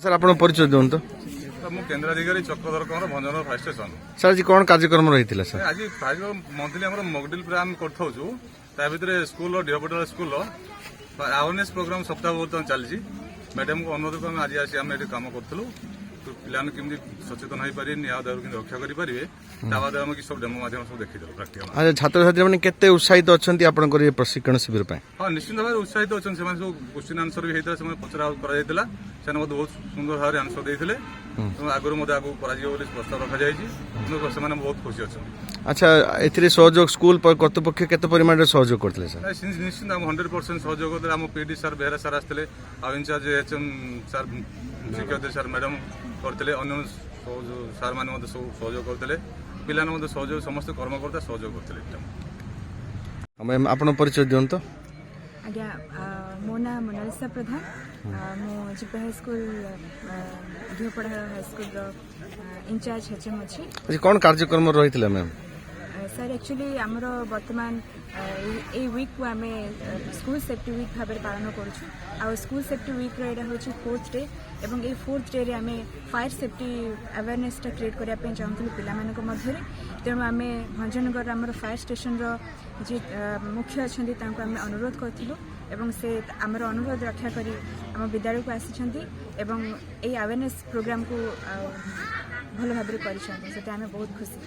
Sir आपण परिचय दियंतु। मु केन्द्राधिकारी Chakradhar Kanwar Bhanjanagar fire station. Sir आज कौन कार्यक्रम रही सर? आज मंथली आम मॉकड्रिल प्लान कर स्कूल डिहपटल स्कूल अवेयरनेस प्रोग्राम सप्ताह बर्तमान चली मैडम को अनुरोध कर आज आसी आम ये कम करूँ पिलाने केमती सचेतन हो पारे केमती रक्षा करेंगे बाद आम सब डेमो माध्यम सब देखीदेलु प्रैक्टिकल। आज छात्र छात्री मैंने केते उत्साहित अच्छा आपण प्रशिक्षण शिविर पे? हाँ निश्चित भाव उत्साहित अच्छा सब क्वेश्चन आंसर भी होता है पचरा कर बहुत सुंदर भाव आंसर देते आगुरी आगू प्रस्ताव रखा जाए बहुत खुशी अच्छा। अच्छा ए सहयोग स्कूल कर्तृपक्ष केते परिमाण सहयोग करते सर? निश्चित 100% सहयोग करते आम पीडी सर बेहरा सर आसते इंचार्ज एचएम सर शिक्षक सर मैडम करते अन्य सार मैंने सब सहयोग करते पिलाने सहयोग समस्त कर्मकर्ता सहयोग करते। मैम आपण परिचय दियंतु। आज्ञा मो ना मोनालिसा प्रधान मो जीपी हाई स्कूल ढिवपड़ा हाई स्कूल इंचार्ज एचएम अच्छी। आज कौन कार्यक्रम रही मैम? सर एक्चुअली आमर बर्तमान ए वीक को आम स्कूल सेफ्टी वीक भाव पालन करूँ। स्कूल सेफ्टी वीक रा हूँ 4th डे एवं ये 4th डे आम फायर सेफ्टी अवेयरनेस क्रिएट करने चाहूँ पिला तेणु आम भंजनगर आम फायर स्टेशन जी मुख्य अच्छा आम अनुरोध करूँ से आमर अनुरोध रक्षा कर आम विद्यालय को आसी अवेयरनेस प्रोग्राम को भल भाव कर बहुत खुशी।